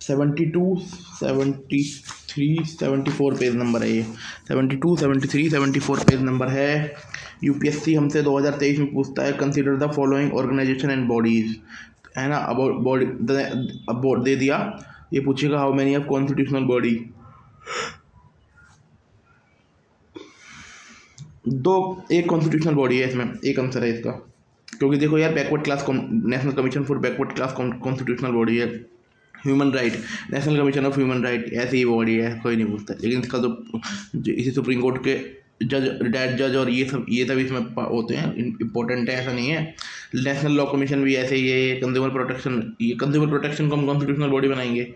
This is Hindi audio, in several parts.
72, 73, 74 पेज नंबर है ये। 72, 73, 74 पेज नंबर है। यूपीएससी हमसे 2023 में पूछता है, consider the following organisation and bodies, है ना। अब बॉडी, अब बोर्ड दे दिया, ये पूछेगा how many of constitutional body. एक कॉन्स्टिट्यूशनल बॉडी है इसमें, एक आंसर है इसका, क्योंकि देखो यार, backward class national commission for backward class constitutional body है। Human right, national commission of human right, ऐसी ही बॉडी है, कोई नहीं पूछता। लेकिन इसका तो इसी सुप्रीम कोर्ट के जज, रिटायर्ड जज और ये सब इसमें होते हैं, इंपॉर्टेंट है, ऐसा नहीं है। नेशनल लॉ कमीशन भी ऐसे ही है। कंज्यूमर प्रोटेक्शन को हम कॉन्स्टिट्यूशनल बॉडी बनाएंगे।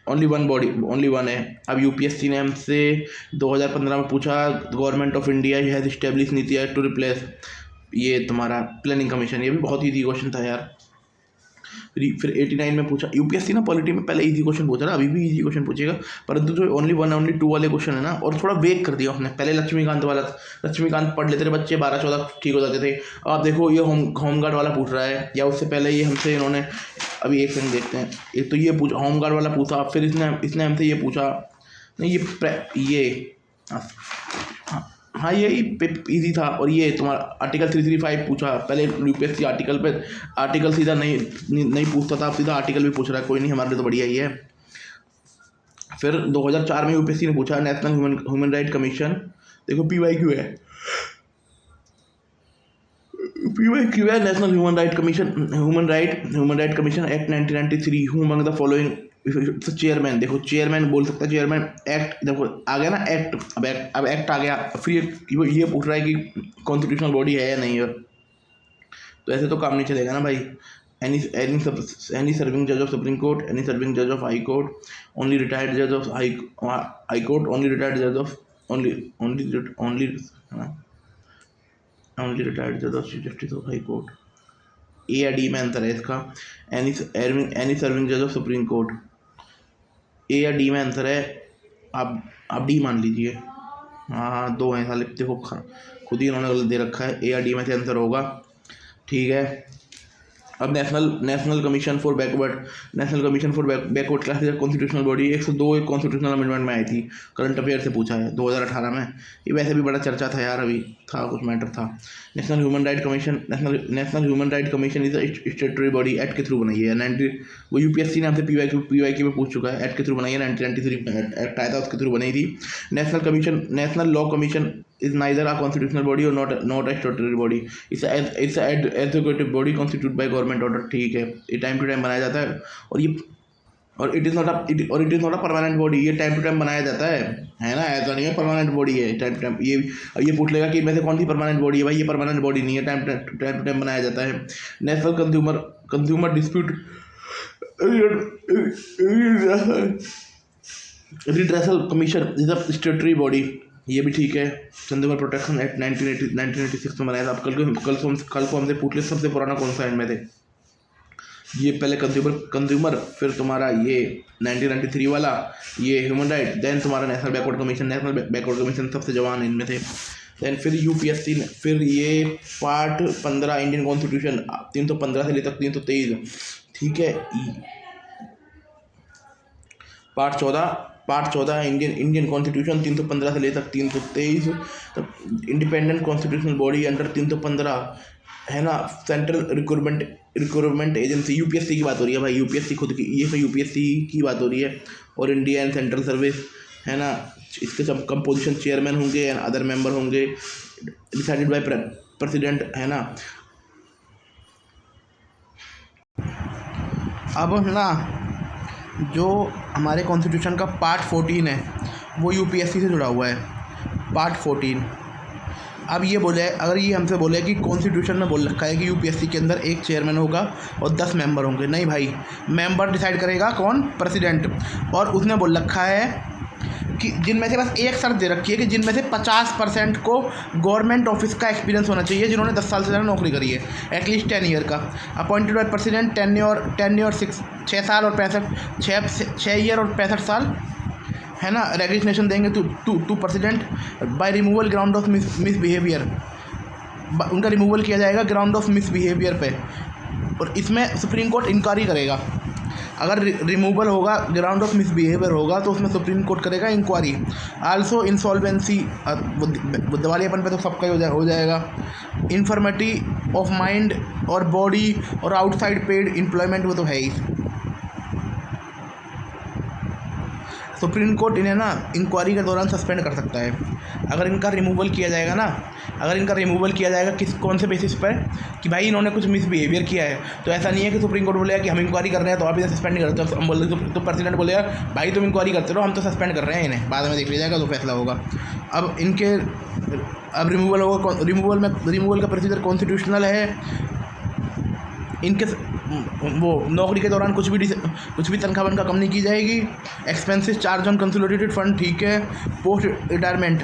Only one body, only one है। अब यूपीएससी ने हमसे 2015 में पूछा, government of India has establish NITI Aayog to replace ये तुम्हारा प्लानिंग कमीशन। ये भी बहुत ईजी क्वेश्चन था यार। फिर 89 में पूछा, यूपीएससी ना पॉलिटी में पहले इजी क्वेश्चन पूछा ना, अभी भी इजी क्वेश्चन पूछेगा, परंतु जो ओनली वन ओनली टू वाले क्वेश्चन है ना, और थोड़ा वेग कर दिया उसने। पहले लक्ष्मीकांत वाला, लक्ष्मीकांत पढ़ लेते थे बच्चे, 12-14 ठीक हो जाते थे। अब देखो ये होमगार्ड वाला पूछ रहा है, या उससे पहले ये हमसे इन्होंने, अभी एक सेकंड देखते हैं, एक तो ये पूछा, होमगार्ड वाला पूछा, फिर इसने हमसे ये पूछा, नहीं ये हाँ ये इजी था। और ये तुम्हारा आर्टिकल 335 पूछा। पहले यूपीएससी आर्टिकल सीधा नहीं पूछता था, अब सीधा आर्टिकल भी पूछ रहा है। कोई नहीं, हमारे लिए तो बढ़िया ही है। फिर 2004 में यूपीएससी ने पूछा, नेशनल ह्यूमन राइट कमीशन, देखो पीवाईक्यू है, national human right commission act 1993, who among the following chairman. देखो चेयरमैन बोल सकता है, चेयरमैन एक्ट, देखो आ गया ना एक्ट, अब एक्ट आ गया। फिर ये पूछ रहा है कि कॉन्स्टिट्यूशनल बॉडी है या नहीं है, तो ऐसे तो काम नहीं चलेगा ना भाई। एनी सर्विंग जज of supreme court, any serving जज of high court, only retired जज of high court, only retired जज ऑफ ओनली रिटायर्ड जज of chief justice of high court. ए या डी में आंसर है इसका। एनी सर्विंग जज ऑफ सुप्रीम कोर्ट, ए या डी में आंसर है। आप डी मान लीजिए। हाँ दो हैं साले, देखो खुद ही इन्होंने गलत दे रखा है। ए या डी में से आंसर होगा, ठीक है। अब national commission for backward classes constitutional body 102 एक कॉन्स्टिट्यूशनल अमेंडमेंट में आई थी, करंट अफेयर से पूछा है 2018 में। ये वैसे भी बड़ा चर्चा था यार, अभी था कुछ मैटर था। National human right commission is स्टेटरी body, act के थ्रू बनाई है। वो यूपीएससी ने हमसे पीवाईक्यू में पूछ चुका है, एक्ट के थ्रू बनाई है। 1993 में एक्ट आया था, उसके थ्रू बनी थी। National law commission is neither a constitutional body or not a statutory body. It's an executive body constituted by government order, ठीक है। ये टाइम टू टाइम बनाया जाता है, और it is not a permanent body. ये टाइम टू टाइम बनाया जाता है ना, ऐसा नहीं है परमानेंट बॉडी है टाइम टू टाइम। ये पूछ लेगा कि इनमें से कौन सी परमानेंट बॉडी है, भाई ये परमानेंट बॉडी नहीं है, टाइम टू टाइम बनाया जाता है। National consumer dispute redressal commission is a स्टेटरी body, ये भी ठीक है। कंज्यूमर प्रोटेक्शन एक्ट 1986 में बनाया था। कल को हमसे पूछ ले सबसे पुराना कौन सा एंड में थे। ये पहले कंज्यूमर, फिर तुम्हारा ये 1993 वाला, ये ह्यूमन राइट, देन तुम्हारा नेशनल बैकवर्ड कमीशन सबसे जवान इनमें थे। देन फिर यूपीएससी ने, फिर ये पार्ट 15 इंडियन कॉन्स्टिट्यूशन 315 से लेकर 323, ठीक है। पार्ट 14 इंडियन कॉन्स्टिट्यूशन 315 से लेकर 323। इंडिपेंडेंट कॉन्स्टिट्यूशनल बॉडी अंडर 315, है ना। सेंट्रल रिक्रूटमेंट एजेंसी, यूपीएससी की बात हो रही है भाई, यूपीएससी खुद की, ये तो यूपीएससी की बात हो रही है। और इंडिया एंड सेंट्रल सर्विस, है ना। इसके सब कंपोजिशन, चेयरमैन होंगे एंड अदर मेंबर होंगे, डिसाइडेड बाय प्रेसिडेंट, है ना। अब ना जो हमारे कॉन्स्टिट्यूशन का पार्ट 14 है, वो यूपीएससी से जुड़ा हुआ है, पार्ट 14। अब ये बोले, अगर ये हमसे बोले कि कॉन्स्टिट्यूशन में बोल रखा है कि यूपीएससी के अंदर एक चेयरमैन होगा और 10 मेंबर होंगे, नहीं भाई, मेंबर डिसाइड करेगा कौन, प्रेसिडेंट। और उसने बोल रखा है कि जिनमें से बस एक शर्त दे रखी है कि जिनमें से 50% को गवर्नमेंट ऑफिस का एक्सपीरियंस होना चाहिए, जिन्होंने 10 साल से ज़्यादा नौकरी करी है, एटलीस्ट 10 ईयर का। अपॉइंटेड बाय प्रेसिडेंट, टेन्योर 6 साल और 6 ईयर और 65 साल, है ना। रेजिग्नेशन देंगे to president by removal ground of misbehaviour, उनका रिमूवल किया जाएगा ग्राउंड ऑफ मिसबिहेवियर पे, और इसमें सुप्रीम कोर्ट इंक्वायरी करेगा। अगर रिमूवल होगा, ग्राउंड ऑफ मिसबिहेवियर होगा, तो उसमें सुप्रीम कोर्ट करेगा इंक्वायरी। आल्सो इंसॉल्वेंसी, दिवालियापन पे तो सबका ही हो जाएगा। इन्फर्मिटी ऑफ माइंड और बॉडी और आउटसाइड पेड एम्प्लॉयमेंट वो तो है ही। सुप्रीम कोर्ट इन्हें ना इंक्वायरी के दौरान सस्पेंड कर सकता है। अगर इनका रिमूवल किया जाएगा ना, अगर इनका रिमूवल किया जाएगा कौन से बेसिस पर, कि भाई इन्होंने कुछ मिसबिहेवियर किया है, तो ऐसा नहीं है कि सुप्रीम कोर्ट बोलेगा कि हम इंक्वायरी कर रहे हैं तो आप इन्हें सस्पेंड नहीं करते। हम बोल तो प्रेसिडेंट बोलेगा भाई तुम इंक्वायरी करते रहो, हम तो सस्पेंड कर रहे हैं इन्हें, बाद में देख लिया जाएगा जो फैसला होगा। अब रिमूवल होगा, रिमूवल का प्रोसीजर कॉन्स्टिट्यूशनल है। इनके वो नौकरी के दौरान कुछ भी तनख्वाह वनख्वाह कम नहीं की जाएगी। Expenses charge on consolidated fund, ठीक है। Post retirement,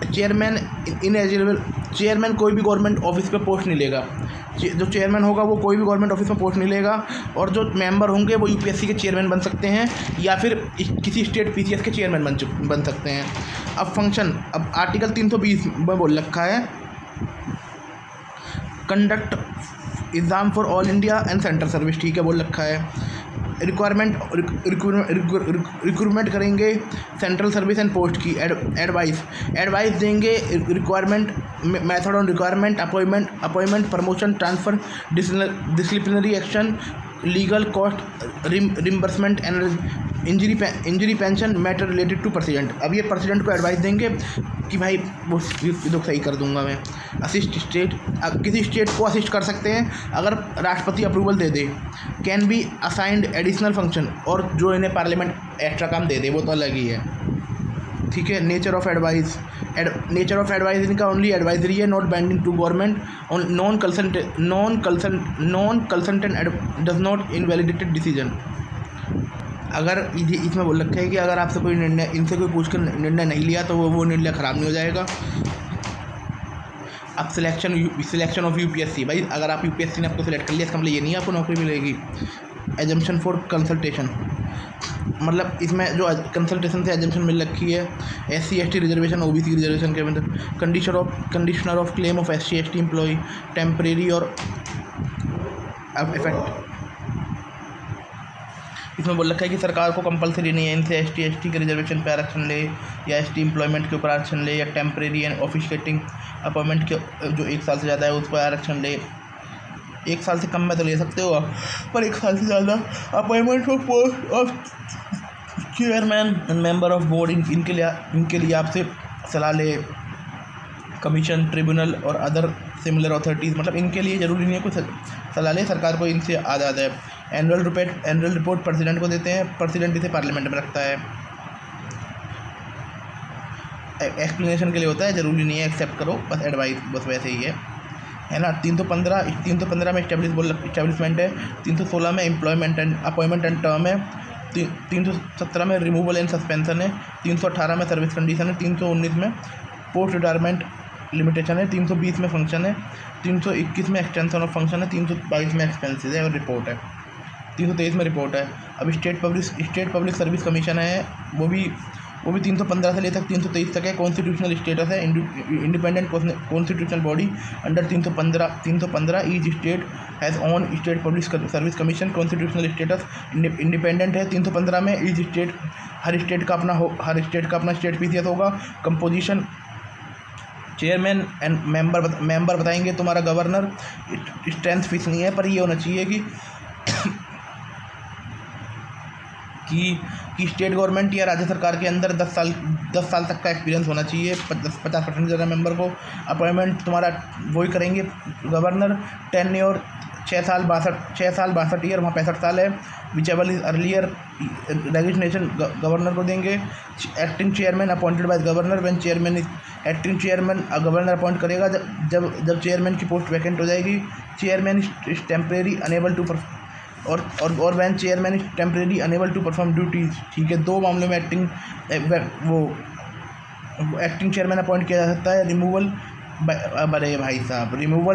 chairman ineligible, chairman कोई भी गवर्नमेंट ऑफिस पे पोस्ट नहीं लेगा। जो चेयरमैन होगा वो कोई भी गवर्नमेंट ऑफिस में पोस्ट नहीं लेगा। और जो मेंबर होंगे वो यूपीएससी के चेयरमैन बन सकते हैं या फिर किसी स्टेट पीसीएस के चेयरमैन बन सकते हैं। अब फंक्शन, अब आर्टिकल 320 में बोल रखा है conduct exam for all India and central service, ठीक है, बोल रखा है। रिक्रूटमेंट करेंगे सेंट्रल सर्विस एंड पोस्ट की। एडवाइस देंगे, requirement, method on requirement, appointment, promotion, transfer, disciplinary action, legal cost reimbursement and injury pension matter related to president. अब ये प्रेसिडेंट को एडवाइस देंगे कि भाई वो तो सही कर दूंगा मैं। असिस्ट स्टेट, किसी स्टेट को असिस्ट कर सकते हैं अगर राष्ट्रपति approval they they. Can be assigned additional function, और जो इन्हें पार्लियामेंट एक्स्ट्रा काम दे दे वो तो अलग ही है, ठीक है। नेचर ऑफ एडवाइस इनका ओनली एडवाइजरी है, not binding to government. Non consultant does not invalidated decision. अगर इसमें बोल रखा है कि अगर आपसे कोई निर्णय, इनसे कोई पूछ कर निर्णय नहीं लिया तो वो निर्णय ख़राब नहीं हो जाएगा। अब सिलेक्शन ऑफ यूपीएससी, भाई अगर आप यूपीएससी ने आपको सिलेक्ट कर लिया इसका मतलब ये नहीं है आपको नौकरी मिलेगी। एजम्पशन फॉर कंसल्टेशन, मतलब इसमें जो कंसल्टेशन से एजम्पशन मिल रखी है। SC ST reservation, OBC reservation के अंदर conditioner of claim of SC ST employ, temporary और इफेक्ट। इसमें बोल रखा है कि सरकार को कंपलसरी नहीं है इनसे ST ST के रिजर्वेशन पे आरक्षण ले, या ST एम्प्लॉयमेंट के ऊपर आरक्षण ले, या टेम्परेरी एंड ऑफिशिएटिंग अपॉइंटमेंट के जो 1 साल से ज़्यादा है उस पर आरक्षण ले। 1 साल से कम में तो ले सकते हो आप, पर 1 साल से ज़्यादा appointment of post of chairman and member of board, इनके लिए आपसे सलाह ले कमीशन, ट्रिब्यूनल और अदर सिमिलर अथॉरिटीज़। मतलब इनके लिए ज़रूरी नहीं है कुछ सलाह ले, सरकार को इनसे आज़ाद है। एनुअल रिपोर्ट प्रेसिडेंट को देते हैं, प्रेसिडेंट इसे पार्लियामेंट में रखता है। एक्सप्लेनेशन के लिए होता है, ज़रूरी नहीं है एक्सेप्ट करो, बस एडवाइस, बस वैसे ही है ना। 315 में इस्टेब्लिशमेंट है। 316 में employment and appointment and term है। 317 में रिमूवल एंड सस्पेंशन है। 318 में सर्विस कंडीशन है। 319 में पोस्ट रिटायरमेंट लिमिटेशन है। 320 में फंक्शन है। 321 में एक्सटेंशन ऑफ फंक्शन है। 322 में एक्सपेंसेस है और रिपोर्ट है। 323 में रिपोर्ट है। अब स्टेट पब्लिक सर्विस कमीशन है, वो भी 315 से लेकर 323 तक है। कॉन्स्टिट्यूशनल स्टेटस है, independent constitutional body under 315 each state has on state public service commission. Constitutional status independent है। 315 में ईच स्टेट, हर स्टेट का अपना स्टेट पीसीएस होगा। कंपोजिशन, चेयरमैन एंड मेंबर बताएंगे तुम्हारा गवर्नर। स्ट्रेंथ फिक्स नहीं है, पर ये होना चाहिए कि स्टेट गवर्नमेंट या राज्य सरकार के अंदर 10 साल तक का एक्सपीरियंस होना चाहिए 50% ज़्यादा मेंबर को। अपॉइंटमेंट तुम्हारा वही करेंगे गवर्नर। टेन्योर 6 साल 62 ईयर, वहाँ 65 साल है। Whichever is earlier resignation governor को देंगे। Acting chairman appointed by governor when chairman is acting chairman governor appoint करेगा जब चेयरमैन की पोस्ट वैकेंट हो जाएगी। Chairman is temporary unable to और when chairman is temporary unable to perform duties, ठीक है। 2 मामलों में एक्टिंग चेयरमैन अपॉइंट किया जा सकता है। Removal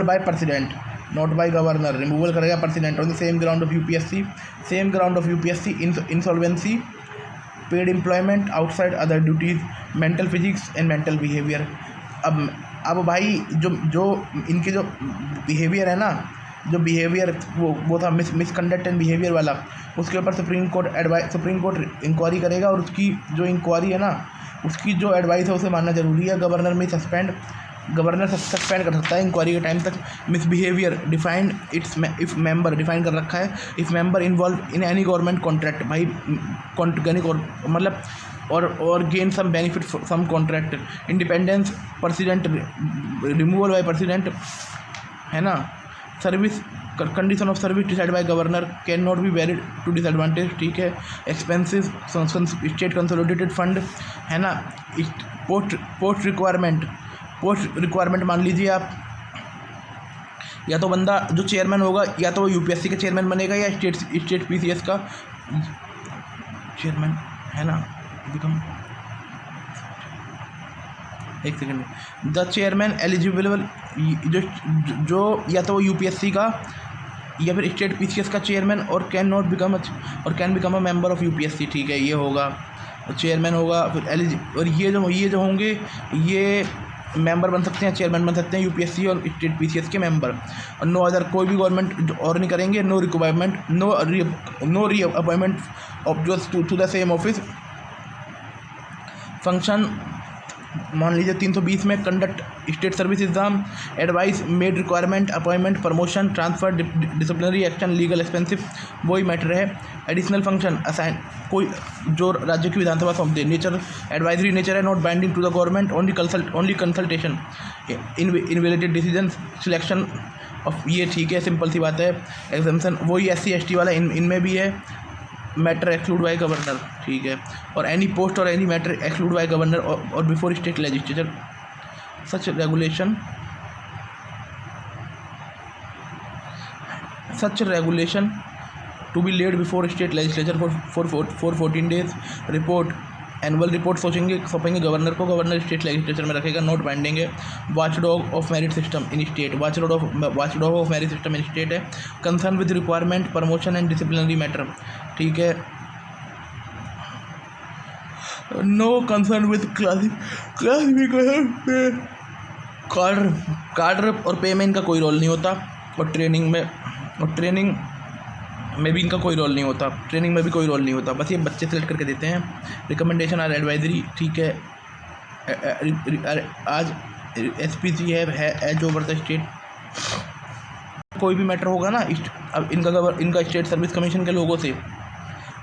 by president not by governor. Removal करेगा president on the same ground of UPSC, insolvency, paid employment outside other duties, mental physics and mental behaviour. अब भाई जो इनके जो बिहेवियर है ना, जो बिहेवियर वो था मिसकंडक्ट एंड बिहेवियर वाला, उसके ऊपर सुप्रीम कोर्ट इंक्वायरी करेगा, और उसकी जो इंक्वायरी है ना, उसकी जो एडवाइस है उसे मानना जरूरी है। गवर्नर सस्पेंड कर सकता है इंक्वायरी के टाइम तक। Misbehaviour defined if member define कर रखा है, if member involve in any government contract, भाई मतलब और gain some benefit some contract. Independence president, removal by president, है ना। Service condition of service decide by governor, can not be varied to disadvantage, ठीक है। एक्सपेंसिस स्टेट कंसोलिडेटेड फंड, है ना। पोस्ट रिक्वायरमेंट मान लीजिए आप, या तो बंदा जो चेयरमैन होगा या तो वो यूपीएससी के चेयरमैन बनेगा या स्टेट पीसीएस का चेयरमैन, है ना। एक सेकेंड। द चेयरमैन एलिजिबल, जो या तो वो यूपीएससी का या फिर स्टेट पीसीएस का चेयरमैन, और can become a member of UPSC, ठीक है। ये होगा चेयरमैन होगा, फिर और ये जो होंगे ये मेंबर बन सकते हैं, चेयरमैन बन सकते हैं यूपीएससी और स्टेट पीसीएस के मेंबर। और नो अदर, कोई भी गवर्नमेंट और नहीं करेंगे। No re appointment of to the same office. Function मान लीजिए 320 में, conduct state service exam, advice made requirement, appointment, promotion, transfer, disciplinary action, legal expensive, वही मैटर है। एडिशनल फंक्शन असाइन, कोई जो राज्य की विधानसभा सौंप दे। नेचर एडवाइजरी नेचर है, not binding to the government, only consultation in related decision, selection of, ये ठीक है, सिंपल सी बात है। एग्जाम्पशन वही SC/ST वाला इनमें भी है। मैटर एक्सक्लूड बाय गवर्नर, ठीक है। और एनी पोस्ट और any matter exclude by governor और before state legislature, such regulation to be laid before state legislature for 14 days। Report, annual report सौंपेंगे गवर्नर को, गवर्नर स्टेट लेजिस्लेचर में रखेगा, नोट बाइंडिंग है। Watchdog of merit system in state, watchdog of merit system in state है। Concern with requirement, promotion and disciplinary matter, ठीक है। नो कंसर्न विद क्लासिफिकेशन, कार्डर और पे में इनका कोई रोल नहीं होता, और ट्रेनिंग में भी इनका कोई रोल नहीं होता, ट्रेनिंग में भी कोई रोल नहीं होता, बस ये बच्चे सेलेक्ट करके देते हैं। रिकमेंडेशन और एडवाइजरी, ठीक है। आज SPC है एज ओवर द स्टेट। कोई भी मैटर होगा ना, अब इनका स्टेट सर्विस कमीशन के लोगों से,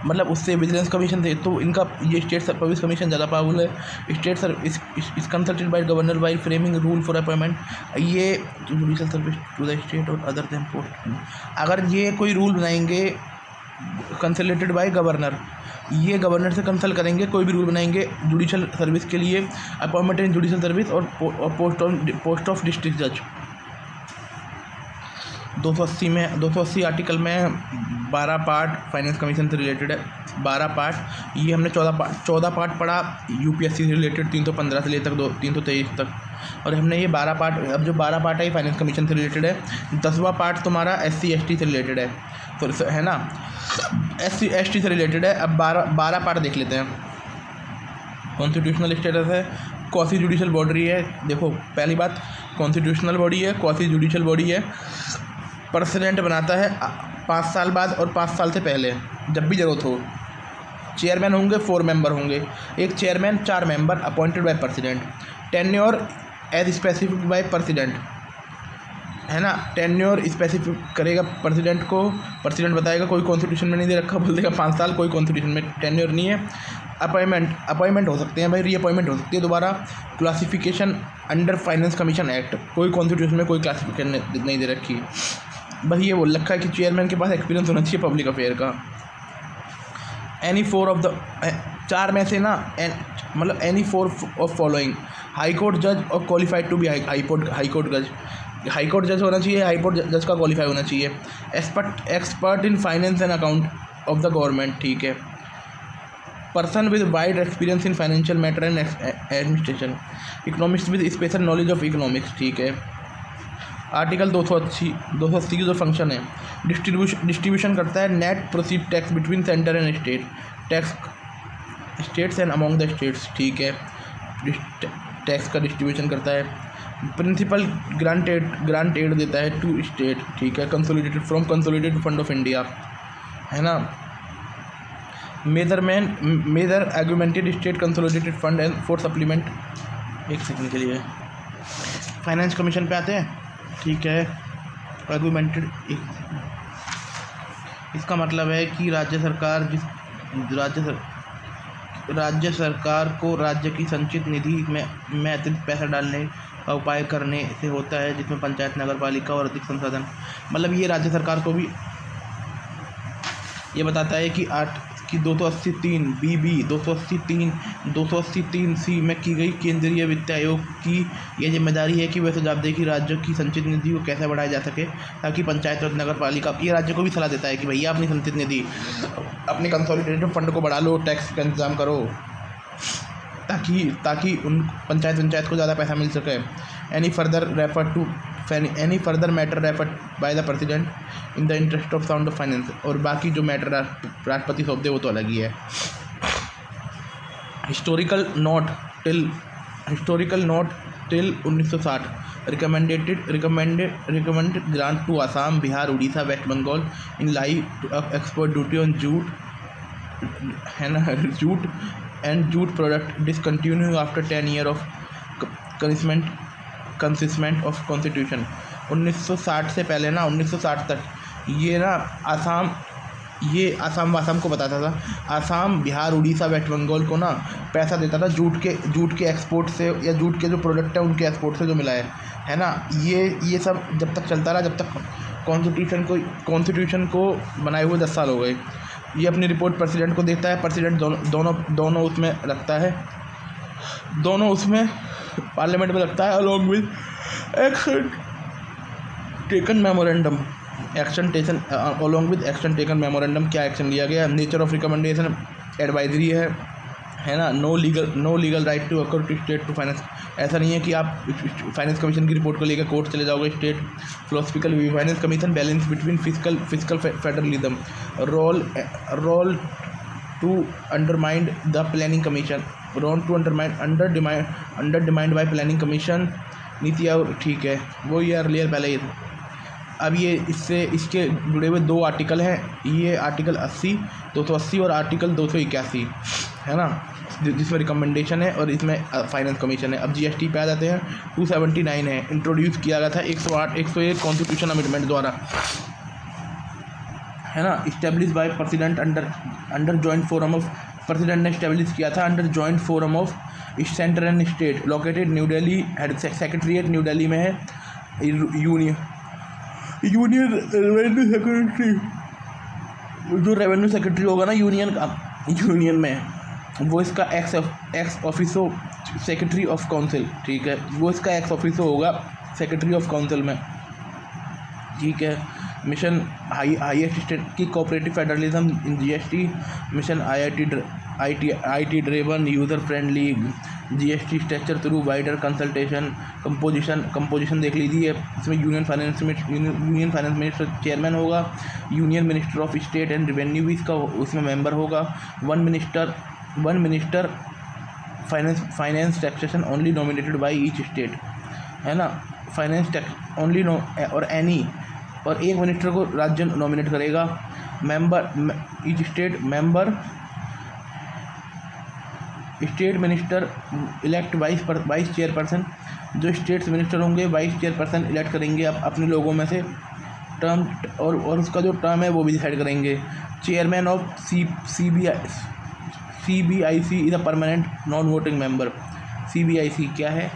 मतलब उससे विजिलेंस कमीशन से, तो इनका ये स्टेट सर्विस कमीशन ज़्यादा पावरफुल है। State service is consulted by governor while framing rule for appointment, ये judicial service to the state और अदर देन पोस्ट। अगर ये कोई रूल बनाएंगे कंसल्टेड बाय गवर्नर, ये गवर्नर से कंसल्ट करेंगे, कोई भी रूल बनाएंगे जुडिशल सर्विस के लिए, अपॉइंटमेंट इन जुडिशल सर्विस और पोस्ट ऑफ डिस्ट्रिक्ट जज। 280 आर्टिकल में 12 पार्ट फाइनेंस कमीशन से रिलेटेड है, 12 पार्ट। ये हमने 14 पार्ट पढ़ा यूपीएससी से रिलेटेड, 315 से लेकर 323 तक, और हमने ये 12 पार्ट, अब जो 12 पार्ट है ये फाइनेंस कमीशन से रिलेटेड है। 10वां पार्ट तुम्हारा SC/ST से रिलेटेड है, तो है ना, SC/ST से रिलेटेड है। अब 12 पार्ट देख लेते हैं। कॉन्स्टिट्यूशनल स्टेटस है, क्वासी जुडिशल बॉडी है। देखो पहली बात, कॉन्स्टिट्यूशनल बॉडी है, क्वासी जुडिशल बॉडी है। प्रेसिडेंट बनाता है 5 साल बाद और 5 साल से पहले, जब भी ज़रूरत हो। चेयरमैन होंगे, 4 मेंबर होंगे, एक chairman, 4 member appointed by president. Tenure as specific by president, है ना। टेन्योर स्पेसिफिक करेगा प्रेसिडेंट को, प्रेसिडेंट बताएगा, कोई कॉन्स्टिट्यूशन में नहीं दे रखा, बोल देगा 5 साल, कोई कॉन्स्टिट्यूशन में टेन्योर नहीं है। अपॉइंटमेंट हो सकते हैं भाई, रीअपॉइंटमेंट हो सकती है दोबारा। Classification under finance commission act, कोई कॉन्स्टिट्यूशन में कोई क्लासिफिकेशन नहीं दे रखी, बस ये बोल रखा है कि चेयरमैन के पास एक्सपीरियंस होना चाहिए पब्लिक अफेयर का। एनी 4 ऑफ द 4 में से ना, मतलब any 4 of following, high court जज और qualified to be high court जज होना चाहिए, हाई कोर्ट जज का क्वालिफाई होना चाहिए। Expert in finance and account of the government, ठीक है। Person with wide experience in financial matter and administration. Economics with special knowledge of economics, ठीक है। आर्टिकल 280 की जो फंक्शन है, डिस्ट्रीब्यूशन करता है net proceed tax between centre and state, tax states and among the states, ठीक है। टैक्स का डिस्ट्रीब्यूशन करता है। प्रिंसिपल ग्रांट एड देता है टू स्टेट, ठीक है, consolidated from consolidated fund of India, है ना। Major augmented state consolidated fund and for supplement. एक सेकंड के लिए फाइनेंस कमीशन पे आते हैं, ठीक है। आर्गुमेंटेड, इसका मतलब है कि राज्य सरकार को राज्य की संचित निधि में अतिरिक्त पैसा डालने का उपाय करने से होता है, जिसमें पंचायत, नगर पालिका और अधिक संसाधन, मतलब ये राज्य सरकार को भी ये बताता है कि 283 BB 283 C में की गई केंद्रीय वित्त आयोग की यह जिम्मेदारी है कि वह सुझाव दे कि राज्यों की संचित निधि को कैसे बढ़ाया जा सके, ताकि पंचायत और नगर पालिका, ये राज्य को भी सलाह देता है कि भैया अपनी संचित निधि, अपने कंसोलिडेटेड फंड को बढ़ा लो, टैक्स का इंतजाम करो, ताकि उन पंचायत को ज़्यादा पैसा मिल सके। Any further matter referred by the president in the interest of sound of finance, और बाकी जो मैटर राष्ट्रपति सौंप दे वो तो अलग ही है। Historical note till 1960 recommended grant to Assam, Bihar, Odisha, West Bengal in lieu of export duty on jute and jute product discontinued after 10 years of consistent of constitution। 1960 से पहले ना, 1960 तक ये ना आसाम को बताता था, आसाम, बिहार, उड़ीसा, वेस्ट बंगाल को ना पैसा देता था जूट के एक्सपोर्ट से, या जूट के जो प्रोडक्ट है उनके एक्सपोर्ट से जो मिला है ना। ये सब जब तक चलता रहा, जब तक कॉन्स्टिट्यूशन को बनाए हुए 10 साल हो गए। ये अपनी रिपोर्ट प्रेसिडेंट को देता है, प्रेसिडेंट दोनों उसमें रखता है, दोनों उसमें पार्लियामेंट में रखता है, along with action taken memorandum. क्या एक्शन लिया गया, नेचर ऑफ रिकमेंडेशन एडवाइजरी है ना। No legal right to occur to state to finance, ऐसा नहीं है कि आप फाइनेंस कमीशन की रिपोर्ट को लेकर कोर्ट चले जाओगे। State philosophical view, finance commission balance between physical federalism, role to undermine the planning commission, undermined by planning commission, Niti Aayog, ठीक है, वो ये अर्लियर पहले ही। अब ये इसके जुड़े हुए 2 आर्टिकल हैं, ये आर्टिकल 280 और आर्टिकल 281 है ना, जिसमें रिकमेंडेशन है और इसमें फाइनेंस कमीशन है। अब जीएसटी पे आ जाते हैं। 279 है, इंट्रोड्यूस किया गया था 101 कॉन्स्टिट्यूशन अमेंडमेंट द्वारा, है ना। Establish by president under joint forum of, president ने इस्टेब्लिश किया था under joint forum of centre and state, located new Delhi, secretariat new Delhi में है। यूनियन रेवेन्यू सेक्रेटरी, जो रेवेन्यू सेक्रेटरी होगा ना यूनियन में, वो इसका x officio secretary of council, ठीक है, वो इसका एक्स ऑफिसो होगा सेक्रेटरी ऑफ काउंसिल में, ठीक है। मिशन हाईएस्ट स्टेट की cooperative federalism in GST, mission IT driven user friendly GST structure through wider consultation. Composition देख लीजिए, इसमें यूनियन फाइनेंस मिनिस्टर चेयरमैन होगा, union minister of state and revenue भी उसमें मेंबर होगा। One minister finance taxation only nominated by each state, है ना, फाइनेंस टैक्स ओनली और एक मिनिस्टर को राज्य नॉमिनेट करेगा। Each state minister elect vice chairperson, जो स्टेट्स मिनिस्टर होंगे वाइस चेयरपर्सन इलेक्ट करेंगे अपने लोगों में से, टर्म और उसका जो टर्म है वो भी डिसाइड करेंगे। Chairman of CBIC is a permanent non voting member. CBIC क्या है,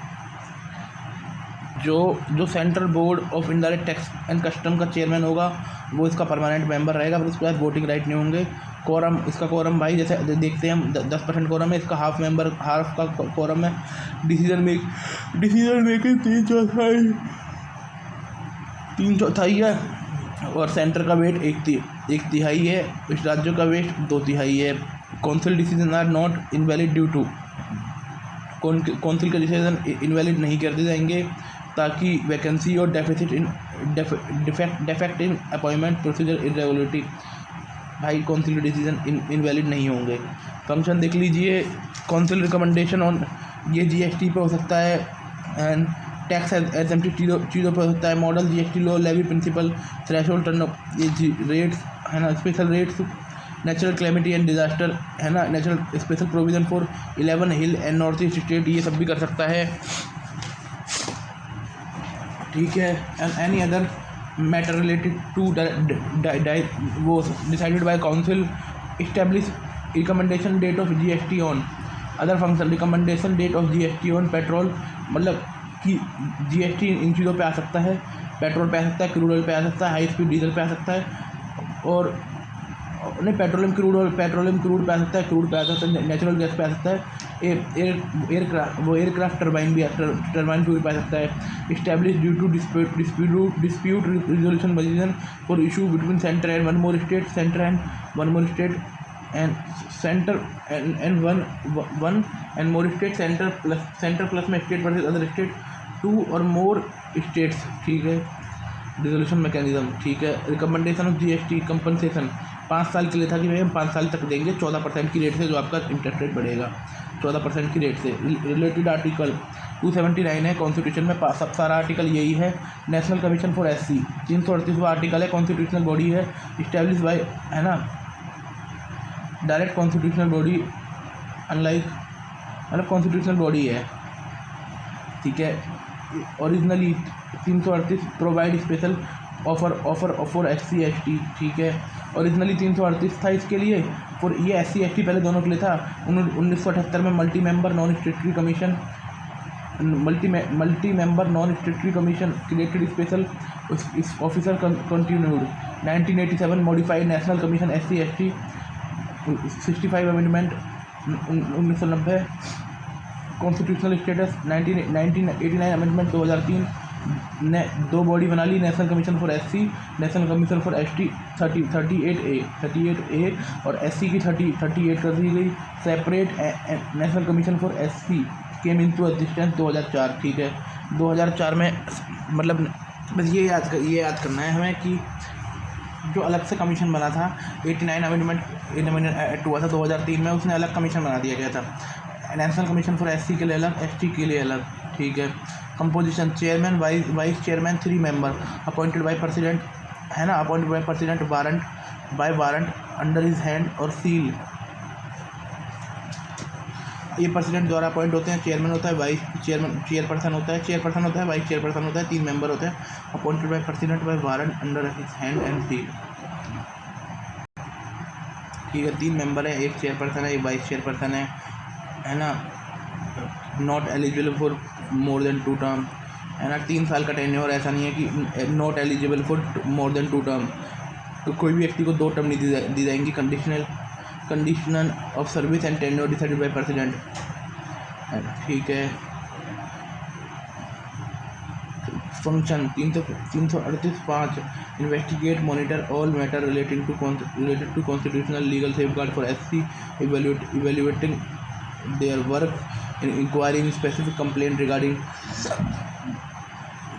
जो central board of indirect tax and custom का चेयरमैन होगा वो इसका परमानेंट मेंबर रहेगा, फिर उसके बाद वोटिंग राइट नहीं होंगे। इसका कोरम भाई जैसे देखते हैं हम 10% कोरम है, इसका हाफ का कोरम है। डिसीजन मेकिंग 3/4 है, और सेंटर का वेट 1/3 है, इस राज्यों का वेट 2/3 है। Council decision are not invalid due to, council के डिसीजन इनवैलिड नहीं कर दिए जाएंगे ताकि वैकेंसी और defect in appointment procedure irregularity, भाई काउंसिल डिसीजन इनवैलिड नहीं होंगे। फंक्शन देख लीजिए, काउंसिल रिकमेंडेशन ऑन, ये जीएसटी पे हो सकता है, एंड टैक्स एग्जेम्प्टेड चीज़ों पर होता है, model GST law, levy principle, threshold turn ये रेट्स है ना, special rates, natural calamity and disaster है ना, natural special provision for 11 hill and north east state, ये सब भी कर सकता है, ठीक है। And any other matter related to वो decided by council, establish recommendation date of GST on other function, recommendation date of GST on petrol, मतलब कि जीएसटी इन चीज़ों पे आ सकता है, पेट्रोल पे आ सकता है, क्रूड ऑयल पे आ सकता है, हाई स्पीड डीजल पे आ सकता है, और नहीं पेट्रोलियम क्रूड पे आ सकता है, क्रूड पे आ सकता है, नेचुरल गैस पे आ सकता है, एयरक्राफ्ट टर्बाइन फ्यूल पे आ सकता है, establish due to dispute resolution mechanism for issue between centre and one more state and centre and one and more state, centre plus में स्टेट वर्सेस अदर स्टेट, 2 और मोर स्टेट्स, ठीक है, रिजोल्यूशन मैकेनिज्म, ठीक है। रिकमेंडेशन ऑफ जीएसटी कंपनसेशन 5 साल के लिए था कि भाई हम 5 साल तक देंगे 14% की रेट से, जो आपका इंटरेस्ट रेट बढ़ेगा 14% की रेट से। रिलेटेड आर्टिकल 279 है कॉन्स्टिट्यूशन में, सब सारा आर्टिकल यही है। नेशनल कमीशन फॉर एससी 338वां आर्टिकल है, कॉन्स्टिट्यूशनल बॉडी है, इस्टेब्लिश बाय है ना, डायरेक्ट कॉन्स्टिट्यूशनल बॉडी, अनलाइक मतलब कॉन्स्टिट्यूशनल बॉडी है, ठीक है। Originally 338 provide special offer for SC ST, ठीक है। ओरिजिनली 338 था इसके लिए, फॉर ये एससी एसटी पहले दोनों के लिए था। 1978 में multi member non statutory commission created special officer continued. 1987 modified national commission SC ST 65 amendment 1990। Constitutional status 1989 amendment 2003 ने 2 बॉडी बना ली, national commission for SC, national commission for ST 38A और एससी की 38 कर दी गई। Separate national commission for SC came into existence 2004, ठीक है। 2004 में मतलब बस ये याद करना है हमें कि जो अलग से कमीशन बना था 89 अमेंडमेंट एक्ट हुआ था 2003 में, उसने अलग कमीशन बना दिया गया था। नेशनल कमीशन फॉर एससी के लिए अलग, एसटी के लिए अलग, ठीक है। Composition chairman vice chairman 3 member appointed by president है ना, appointed by president warrant under his hand और सील। ये प्रेसिडेंट द्वारा अपॉइंट होते हैं। चेयरमैन होता है, वाइस चेयरपर्सन होता है, वाइस चेयरपर्सन होता है, 3 मेंबर होते हैं, appointed by president by warrant under his hand and seal, ठीक है। 3 मेंबर है, एक चेयरपर्सन है, एक वाइस चेयरपर्सन है ना। Not eligible for more than 2 term है ना, 3 साल का टेन्योर, ऐसा नहीं है कि not eligible for more than 2 term, तो कोई भी व्यक्ति को 2 टर्म नहीं दी जाएंगी। Conditional of service and tenure decided by president, ठीक है। Function 338(5) investigate monitor all matter related to constitutional legal safeguard for SC, evaluating their work in inquiring specific complaint regarding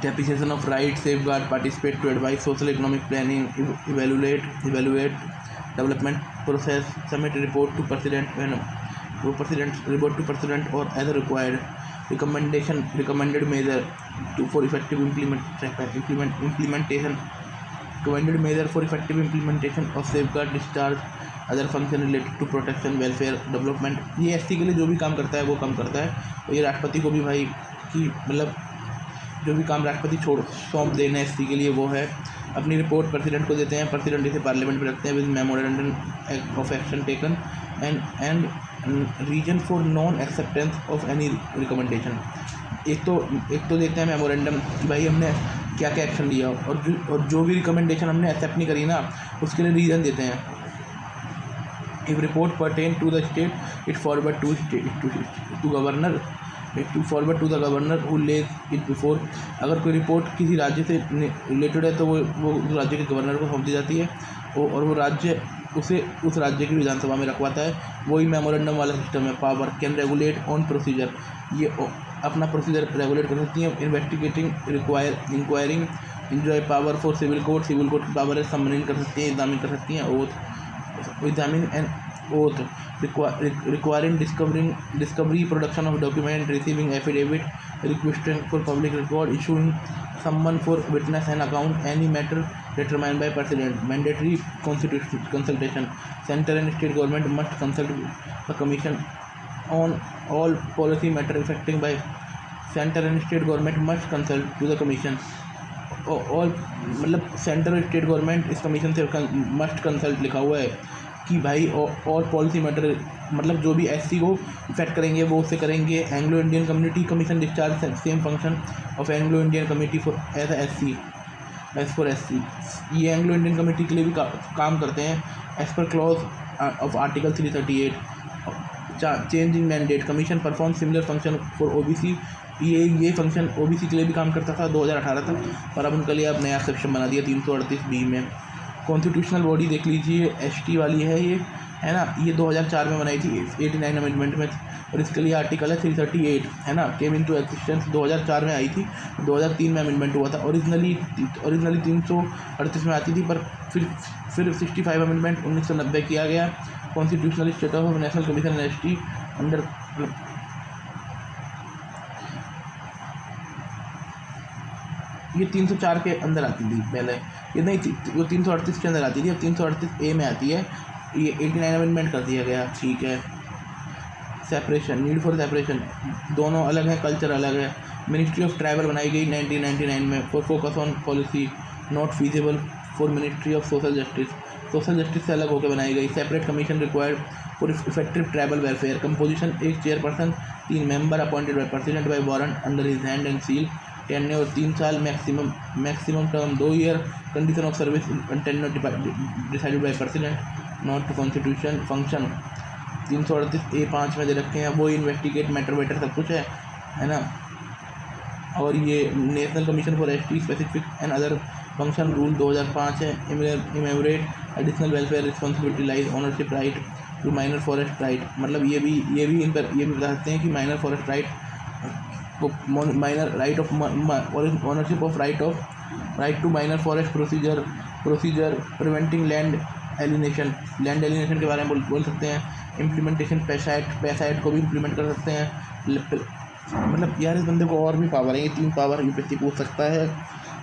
deprivation of rights, safeguard, participate to advise social economic planning, evaluate development process, submit report to president or as required. Recommended measure for effective implementation of safeguard discharge other function related to protection welfare development. ये एससी के लिए जो भी काम करता है वो काम करता है, और ये राष्ट्रपति को भी भाई कि मतलब जो भी काम राष्ट्रपति सौंप देना एससी के लिए वो है। अपनी रिपोर्ट प्रेसिडेंट को देते हैं, प्रेसिडेंट इसे पार्लियामेंट में रखते हैं with memorandum of action taken and reason for non acceptance of any recommendation. एक तो देखते हैं मेमोरेंडम कि भाई हमने क्या क्या एक्शन लिया, और जो भी रिकमेंडेशन हमने एक्सेप्ट नहीं करी ना उसके लिए रीज़न देते हैं। If report pertain to the state, it forward to governor to the governor who lays it before। अगर कोई रिपोर्ट किसी राज्य से रिलेटेड है तो वो राज्य के गवर्नर को सौंप दी जाती है, और वो राज्य उसे उस राज्य की विधानसभा में रखवाता है। वही मेमोरेंडम वाला सिस्टम है। Power can regulate on procedure, ये अपना प्रोसीजर रेगुलेट कर सकती है। Investigating inquiring enjoy power for civil court की पावर है। सम्मानित कर सकती हैं, एग्जामिन कर सकती हैं, oath examine and oath requiring discovery, production of document, receiving affidavit, requesting for public record, issuing summon for witness and account, any matter determined by president, mandatory consultation. Central and state government must consult the commission on all policy matter affecting by central and state government must consult to the commission. और मतलब सेंट्रल और स्टेट गवर्नमेंट इस कमीशन से मस्ट कंसल्ट लिखा हुआ है कि भाई और पॉलिसी मैटर मतलब जो भी एससी को इफेक्ट करेंगे वो उससे करेंगे। Anglo Indian community commission discharge same function of Anglo Indian community for as SC as for SC. ये एंग्लो इंडियन कम्युनिटी के लिए भी काम करते हैं as per clause of article 338। Change in mandate, commission perform similar function for OBC. ये फंक्शन ओबीसी के लिए भी काम करता था 2018 तक, पर अब उनके लिए अब नया सेक्शन बना दिया 338B में। कॉन्स्टिट्यूशनल बॉडी देख लीजिए, एसटी वाली है ये, है ना। ये 2004 में बनाई थी 89 अमेंडमेंट में, और इसके लिए आर्टिकल है 338, है ना। केम इनटू एक्जिस्टेंस 2004 में आई थी, 2003 में अमेंडमेंट हुआ था। ओरिजिनली 338 में आती थी, पर फिर 65 अमेंडमेंट 1990 किया गया। Constitutional status of national commission ST under ये 304 के अंदर आती थी पहले, ये नहीं थी, वो 338 के अंदर आती थी, अब 338A में आती है। ये 89 अमेंडमेंट कर दिया गया, ठीक है। सेपरेशन, नीड फॉर सेपरेशन, दोनों अलग हैं, कल्चर अलग है। मिनिस्ट्री ऑफ ट्राइबल बनाई गई 1999 में for focus on policy not feasible for ministry of social justice. Social justice से अलग होकर बनाई गई। Separate commission required for effective tribal welfare. Composition, एक chairperson, 3 member appointed by president by warrant under his hand and seal. Tenure 3 साल, maximum term 2 year. Condition of service tenure decided by president not to constitution. Function 338A5 में दे रखे हैं, वो इन्वेस्टिगेट मैटर वेटर सब कुछ है ना। और ये national commission for ST specific and other function rule 2005 है। इमेमोरेट additional welfare responsibility lies ownership right to minor forest right. मतलब ये भी इन पर ये भी बता सकते हैं कि minor forest right, minor right of ownership of right to minor forest procedure preventing land alienation के बारे में बोल सकते हैं। इम्प्लीमेंटेशन पैसा एक्ट को भी इम्प्लीमेंट कर सकते हैं। मतलब यार इस बंदे को और भी पावर है, ये 3 पावर यूपीएससी पूछ सकता है।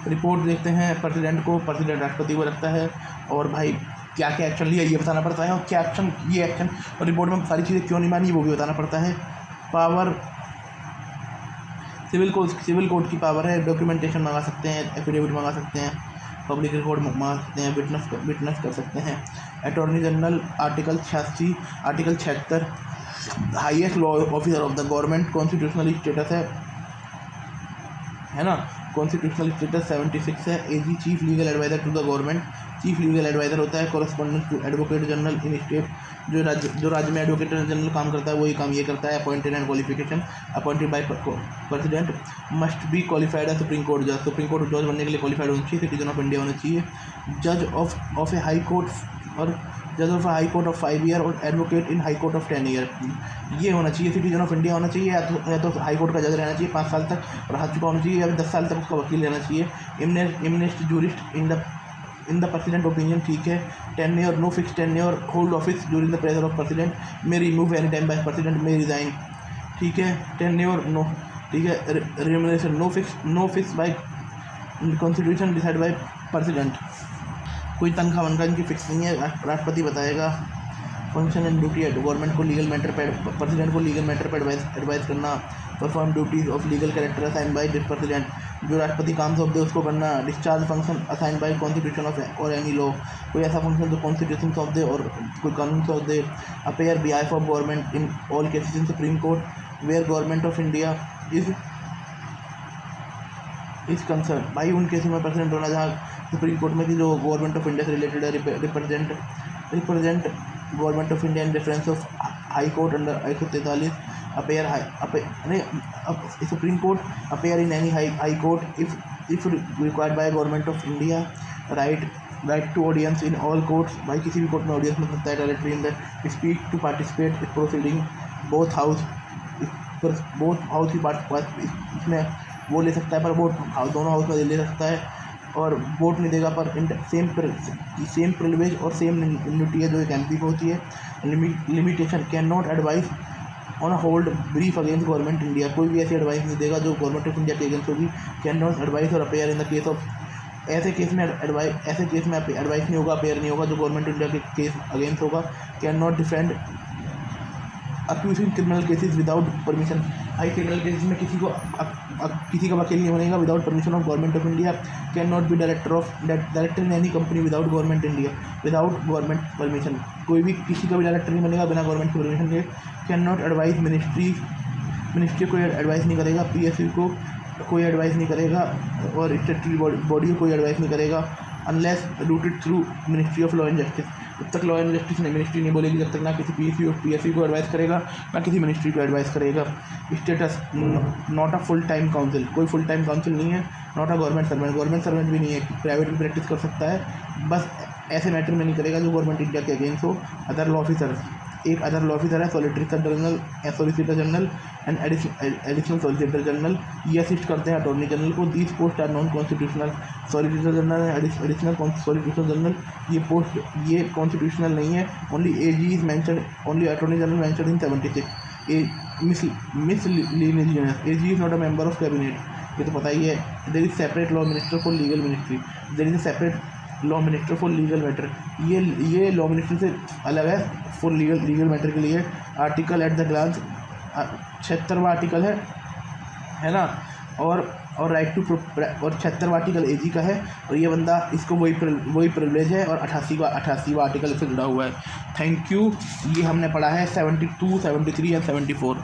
रिपोर्ट देखते हैं प्रेसिडेंट को, प्रेसिडेंट राष्ट्रपति को रखता है, और भाई क्या क्या एक्शन लिया ये बताना पड़ता है, और क्या एक्शन ये एक्शन और रिपोर्ट में सारी चीज़ें क्यों नहीं मानी वो भी बताना पड़ता है। पावर सिविल कोर्ट की पावर है, डॉक्यूमेंटेशन मंगा सकते हैं, एफिडेविट मंगा सकते हैं, पब्लिक रिकॉर्ड मंगा सकते हैं, विटनेस कर सकते हैं। Attorney general article 76 highest law officer of the government. Constitutional status है ना, कॉन्स्टिट्यूशनल स्टेटस 76 है। AG chief legal adviser to the government, chief legal adviser होता है। Correspondent to advocate general in state, जो राज्य में एडवोकेट जनरल काम करता है वही काम ये करता है। Appointed and qualification, appointed by president, must be qualified है सुप्रीम कोर्ट जज, सुप्रीम कोर्ट जज बनने के लिए क्वालिफाइड होना चाहिए, सिटीजन ऑफ इंडिया होना चाहिए। जज ऑफ ए हाई कोर्ट और जज of high court of 5 year और advocate in high court of 10 year, ये होना चाहिए। सिटीजन ऑफ इंडिया होना चाहिए, या तो हाई कोर्ट का जज रहना चाहिए 5 साल तक और हाथ चुका होना चाहिए, या 10 साल तक उसका वकील रहना चाहिए। Eminent jurist in the president opinion, ठीक है। Tenure, no fix tenure, hold office during the pleasure of president, may remove any time by president, may resign, ठीक है। टेन्योर नो, ठीक है। Remuneration no fix by constitution decide by president, कोई तनख्वाह वनख्वाह इनकी फिक्स नहीं है, राष्ट्रपति बताएगा। फंक्शन एंड ड्यूटी गवर्नमेंट को लीगल मैटर पर प्रेसिडेंट को लीगल मैटर पर एडवाइस करना। Perform duties of legal character assign by this president, जो राष्ट्रपति काम सौंप दे उसको करना। Discharge function assign by constitution of और एनी लॉ, कोई ऐसा फंक्शन जो कॉन्स्टिट्यूशन सौंप दे और कोई कानून सौंप दे। Appear behalf of government in all cases in supreme court where government of India is concern, भाई उन केसों में प्रेसिडेंट होना जहाँ सुप्रीम कोर्ट में कि जो गवर्नमेंट ऑफ इंडिया से रिलेटेड है। Represent government of India in difference of high court under 143। Appear supreme court appear in any high court if required by government of India. Right to audience in all courts, भाई किसी भी कोर्ट में ऑडियंस मिल सकता है। Directly in the speech to participate in proceeding both house की पार्ट इसमें वो ले सकता है, पर वो दोनों हाउस में ले सकता है। और वोट नहीं देगा, पर सेम प्रिविलेज और सेम इम्यूनिटी है जो एक एमपी को होती है। Limitation, can not advice on hold brief against government India, कोई भी ऐसी एडवाइस नहीं देगा जो गवर्नमेंट ऑफ इंडिया के अगेंस्ट होगी। कैन नॉट एडवाइस और appear in the case of, ऐसे केस में एडवाइस नहीं होगा, अपेयर नहीं होगा जो गवर्नमेंट इंडिया के केस अगेंस्ट होगा। Can not defend accusing criminal cases without permission, high criminal cases में किसी का वकील नहीं बनेगा without permission of government of India. Can not be director in any company without government permission, कोई भी किसी का भी डायरेक्टर नहीं बनेगा बिना गवर्नमेंट की परमिशन के। कैन नॉट एडवाइज मिनिस्ट्री को एडवाइस नहीं करेगा, पीएसयू को कोई एडवाइस नहीं करेगा, और स्टेटरी बॉडी को कोई एडवाइस नहीं करेगा, unless rooted through ministry of law and justice. जब तक लॉ एंड जस्टिस मिनिस्ट्री नहीं बोलेगी जब तक ना किसी पीएसयू को एडवाइस करेगा ना किसी मिनिस्ट्री को एडवाइस करेगा। Status, not a full time council, कोई फुल टाइम काउंसिल नहीं है। नॉट अ गवर्नमेंट सर्वेंट भी नहीं है, प्राइवेट में प्रैक्टिस कर सकता है, बस ऐसे मैटर में नहीं करेगा जो गवर्नमेंट इंडिया के अगेंस्ट हो। अदर लॉ ऑफिसर, एक अदर लॉ ऑफिसर है solicitor general and additional solicitor general, ये असिस्ट करते हैं अटॉर्नी जनरल को। These post are non constitutional, solicitor general additional solicitor general, ये कॉन्स्टिट्यूशनल नहीं है। Only AG is mentioned, only attorney general mentioned in 76। Miscellaneous, AG is not a member of cabinet, ये तो पता ही है। There is separate law minister for legal ministry, there is a separate law minister for legal matter, ये लॉ मिनिस्टर से अलग है फॉर लीगल मैटर के लिए। आर्टिकल एट द ग्लांस, 76वां आर्टिकल है ना, और राइट टू और 76वां आर्टिकल एजी का है, और ये बंदा इसको वही प्रिविलेज है, और 88वां आर्टिकल इससे जुड़ा हुआ है। Thank you. ये हमने पढ़ा है 72, 73 एंड 74।